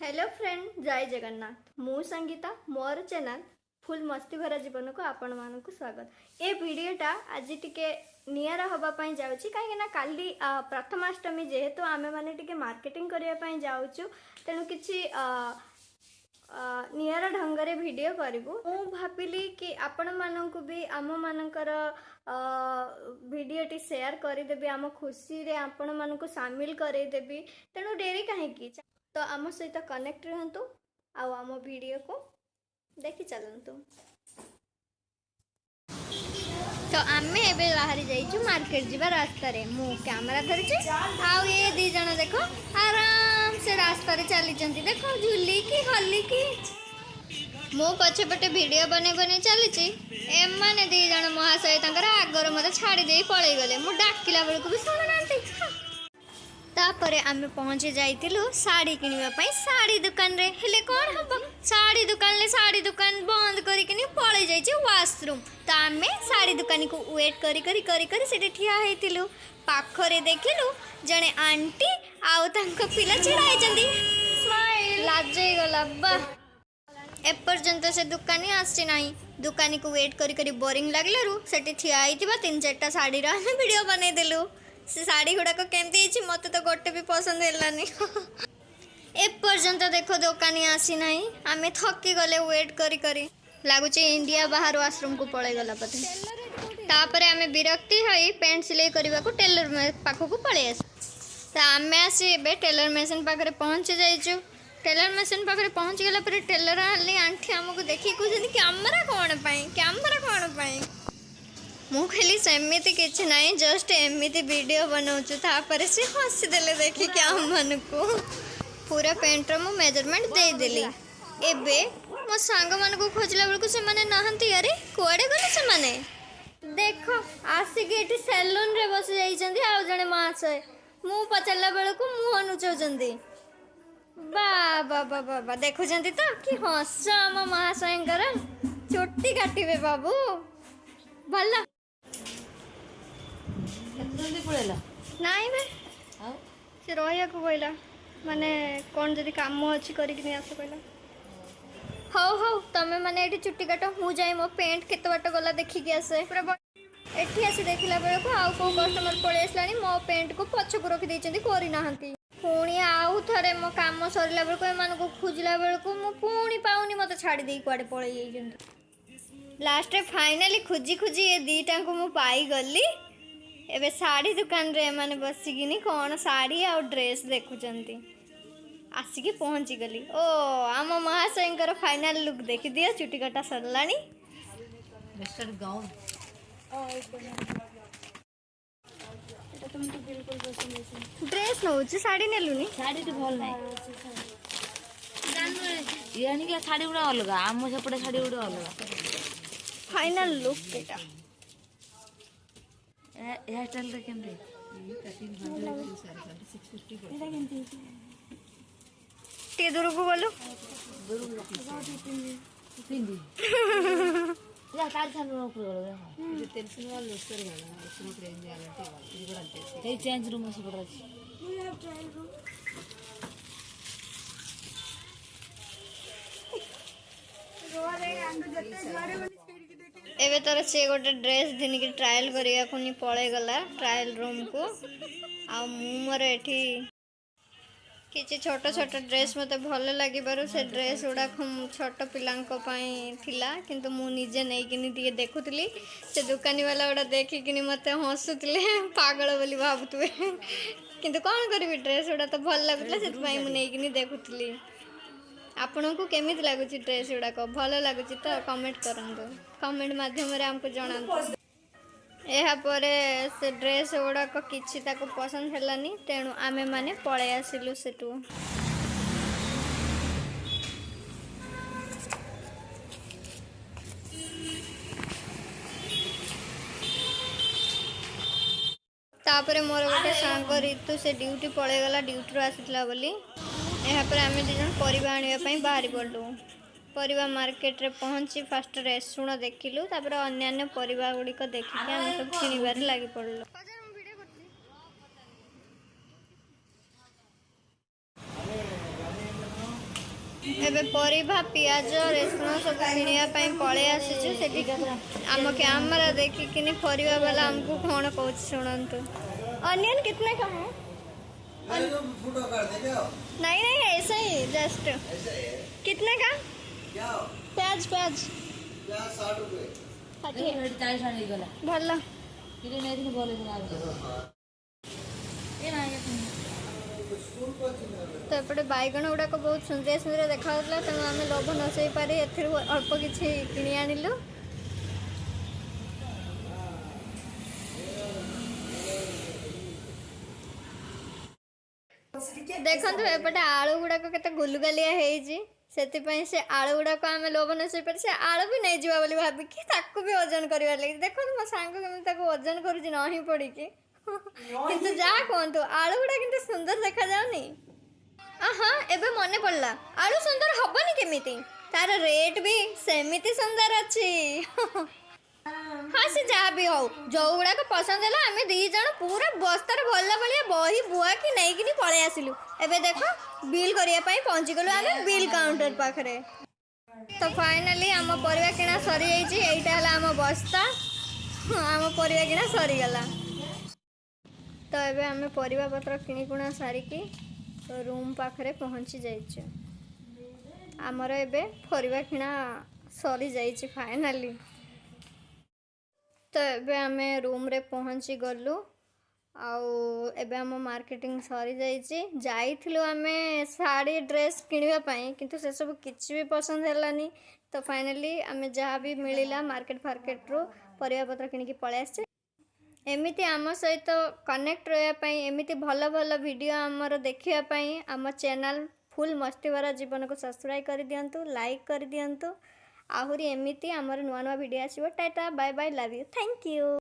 Hello friend, जय जगन्नाथ। मु संगीता, मोर channel full मस्ती भरा जीवन को आपण मानक स्वागत। ए वीडियोटा आज टिके नियारा हवा पई जाउची काहे ना काली प्रथमाष्टमी जेहेतु आमे माने टिके मार्केटिंग करिया पई जाउचु तेनु किछि नियारा ढंगरे वीडियो करिवु। मु भाबिली कि आपण मानकु भी आम मानकर वीडियोटी शेयर करदेवी, आम खुशी रे आपण मानकु शामिल करदेवी। तेणु डेरी कहीं तो आम सहित कनेक्ट रहतु आम वीडियो को देखी चलतु। तो आम एबे बाहरी जाइछु मार्केट जीवा रास्ता रे। मु कैमरा धरिछि आउ ये दी जण देखो आराम से रास्ता रे चली जंती, देखो झुली की हल्ली की। मु पछे पटे वीडियो बने बने चलीछि, एमाने दी जण महाशय तंकर आगर मते छाड़ी देई पळै गले। मु डाकिला बेलकु भी सुन नांती। तापरे आमे पहुंचे जाइतिलु साड़ी किनिबा पई साड़ी दुकान रे। हेले कोन हबो, साड़ी दुकान बंद करी किनि पळे जाइछि वॉशरूम। तो आमे साड़ी दुकानी को वेट करी करी करी करी सेठी ठिया हेतिलु। पाखरे देखिलु जणे आंटी आउ तांको पिला छिड़ाई जंदी। स्माइल लाजे गला बा। एपर्यंत से दुकानी आसी नाही। दुकानी को वेट करी करी बोरिंग लागलारु सेठी ठिया आइतिबा तीन चारटा साड़ी रा वीडियो बनै देलु। से साड़ी गुड़ाक केमती मत तो गोटे भी पसंद है। एपर्यंत देखो दुकानी आसी ना, आम थकी गले वेट करी करी। लगुच इंडिया बाहर वाशरूम को पड़े गला पते। तापर आम विरक्ति होई पेंट सिलाई करने को टेलर पाखक पड़े आस। तो आम आसी टेलर मेसीन पाखे पहुँची जाइचु। टेलर मेसीन पाखे पहुँची गला पर टेलर आंटी आमको देखिए कहते कैमरा कौन पाई। मु खाली सेमती किसी ना, जस्ट एमती वीडियो बनाऊँ। तापर से हसीदेले देखिक आम मन को पूरा पेंटर मु मेजरमेंट देदेली। एबे मो सांग मान को खोजला बेलू से माने नहांती। अरे कुआडे गले से माने देखो आसिक एटी सैलून रे बस जाइछंती। आ जने महाशय मु पचारला बेलू मुह नुचौछंती। बाबा बाबा बा देखुछंती तो कि हस आम महाशयंकर चोटी काटिबे बाबू भला नाई बे से रहिया को कहला माने कौन जदि काम अच्छी करिक आस कहला। हौ हौ तमे माने एठी चुट्टी काट, मु जाई मो पेंट केते बाट गला देखिक आसे। पूरा एठी आसी देखिला बेलको आउ को कस्टमर पळे आसलानी, मो पेंट को पछ को रखि दैचंती कोरी नाहंती। पुणी आउ थरे मो काम सरिला बेलको एमान को खुजला बेलको मु पुणी पाउनी, मते छाड़ी देई कुआडे पळे जाइचंती। लास्ट रे फाइनली खुजी खुजी ए दीटा को मु पाई गली। एबे साड़ी दुकान रे माने बसिकिनी कौन साड़ी आ ड्रेस देखुचंती। आसिकी पहुंची गली। ओ आम महाशयंकर फाइनल लुक देखि दिया। चुटी कटा सरलानी। मिस्टर गाउन ड्रेस नउची साड़ी नेलुनी। साड़ी तो भल नहीं यानी कि साड़ी गुड़ा अलग आम सेपटे साड़ी गुड़ा अलग। फाइनल लुक एटा हेयर स्टाइल रे केमरे टे दूर को बोलो पिंदी या कार छान ऊपर गलो जे टेंशन वाला लोसर गला उसनो ट्रेन जाला टे वाला ये चेंज रूम से पड़ा वी हैव ट्रायल रूम। एबे तर से गोटे ड्रेस दिन की ट्रायल करिया कुनी पळे गला ट्रायल रूम को। आ मु मोर एठी किछि छोट छोट ड्रेस मते भल लागि बारु से ड्रेस उडा छोट पिलांको पई थिला, किंतु मु निजे नै किनी दिए देखुतली। से दुकानी वाला उडा देखि किनी मते हसुतले पागल बोली भाबुतबे, किंतु कोन करबी ड्रेस उडा तो भल लागुतला से पई मु नै किनी देखुतली। आपन को केमिति लागुची ड्रेस उडा को भल लागुची तो कमेंट करंतु, कमेंट माध्यम रे हमको जणांतु। एहा परे से ड्रेस उडा को किछि ताको पसंद हेलानी, तेणु आमे माने पळे आसिलु सेटू। तापरे मोर गोटे सांग ऋतु से ड्यूटी पळे गला, ड्यूटी रो आसितला बोली। यहाँ पर आम दु जन परिबा आनिबा बाहरी पड़लु। परिबा मार्केट रे पहुँची फास्ट रेस्टुरेंट देखिलु, तापर अन्य परिबा गुड़िक देखिक आम सब किनिबार लागि पड़लु। ଏବେ ପରିବା ପିଆଜ ରସୁଣ ସବୁ କିଣିବା ପାଇଁ ପଳେଇ ଆସିଛୁ ସେଠି ଆମ କ୍ୟାମେରା ଦେଖିକିନି ପରିବା ବାଲା ଆମକୁ କ'ଣ କହୁଛି ଶୁଣନ୍ତୁ। ऑनियन कितने का है? फोटो कर दे जाओ। नहीं नहीं ऐसे ही जस्ट ऐसा है कितने का? क्या प्याज प्याज क्या 60 रुपए 40 ହେଇଗଲା ଭଲ। କିରେ ନେଇଥିଲି ଭଲ ଦିନ ଏ ନା स्कूल को चिन्ह ତ ଏପଟେ ବାଇଗଣ ଗୁଡ଼ାକ ବହୁତ ସୁନ୍ଦର ସୁନ୍ଦର ଦେଖାଯାଉଥିଲା, ତେଣୁ ଆମେ ଲୋଭ ନ ସହି ପାରି ଏଥିରୁ ଅଳ୍ପ କିଛି କିଣି ଆଣିଲୁ। ଦେଖନ୍ତୁ ଏପଟେ ଆଳୁ ଗୁଡ଼ାକ କେତେ ଗୁଲୁଗାଲିଆ ହେଇଛି, ସେଥିପାଇଁ ସେ ଆଳୁ ଗୁଡ଼ାକ ଆମେ ଲୋଭ ନ ସହି ପାରି ସେ ଆଳୁ ବି ନେଇଯିବା ବୋଲି ଭାବିକି ତାକୁ ବି ଓଜନ କରିବାର ଲାଗି। ଦେଖନ୍ତୁ ମୋ ସାଙ୍ଗ କେମିତି ତାକୁ ଓଜନ କରୁଛି ନହିଁ ପଡ଼ିକି। କିନ୍ତୁ ଯାହା କୁହନ୍ତୁ ଆଳୁ ଗୁଡ଼ା କିନ୍ତୁ ସୁନ୍ଦର ଦେଖାଯାଉନି। ହଁ ଏବେ ମନେ ପଡ଼ିଲା, ଆଳୁ ସୁନ୍ଦର ହବନି କେମିତି, ତାର ରେଟ୍ ବି ସେମିତି ସୁନ୍ଦର ଅଛି। ହଁ ସେ ଯାହା ବି ହଉ, ଯୋଉ ଗୁଡ଼ାକ ପସନ୍ଦ ହେଲା ଆମେ 2 ଜଣ ପୁରା ବସ୍ତାରେ ଭଲ ଭଳିଆ ବହି ବୁଆକି ନେଇକିନି ପଳେଇ ଆସିଲୁ। ଏବେ ଦେଖ ବିଲ୍ କରିବା ପାଇଁ ପହଞ୍ଚିଗଲୁ ଆମେ ବିଲ୍ କାଉଣ୍ଟର ପାଖରେ। ତ ଫାଇନାଲି ଆମ ପରିବା କିଣା ସରିଯାଇଛି। ଏଇଟା ହେଲା ଆମ ବସ୍ତା। ଆମ ପରିବା କିଣା ସରିଗଲା। ତ ଏବେ ଆମେ ପରିବା ପତ୍ର କିଣିକୁଣା ସାରିକି ରୁମ୍ ପାଖରେ ପହଞ୍ଚି ଯାଇଛୁ। ଆମର ଏବେ ପରିବା କିଣା ସରିଯାଇଛି ଫାଇନାଲି। ତ ଏବେ ଆମେ ରୁମ୍ରେ ପହଞ୍ଚି ଗଲୁ। ଆଉ ଏବେ ଆମ ମାର୍କେଟିଂ ସରିଯାଇଛି। ଯାଇଥିଲୁ ଆମେ ଶାଢ଼ୀ ଡ୍ରେସ୍ କିଣିବା ପାଇଁ, କିନ୍ତୁ ସେସବୁ କିଛି ବି ପସନ୍ଦ ହେଲାନି। ତ ଫାଇନାଲି ଆମେ ଯାହା ବି ମିଳିଲା ମାର୍କେଟରୁ ପରିବାପତ୍ର କିଣିକି ପଳେଇ ଆସିଛେ। ଏମିତି ଆମ ସହିତ କନେକ୍ଟ ରହିବା ପାଇଁ, ଏମିତି ଭଲ ଭଲ ଭିଡ଼ିଓ ଆମର ଦେଖିବା ପାଇଁ ଆମ ଚ୍ୟାନେଲ୍ ଫୁଲ୍ ମସ୍ତିଭରା ଜୀବନକୁ ସବସ୍କ୍ରାଇବ୍ କରିଦିଅନ୍ତୁ, ଲାଇକ୍ କରିଦିଅନ୍ତୁ। ଆହୁରି ଏମିତି ଆମର ନୂଆ ନୂଆ ଭିଡ଼ିଓ ଆସିବ। Tata bye bye, love you, thank you.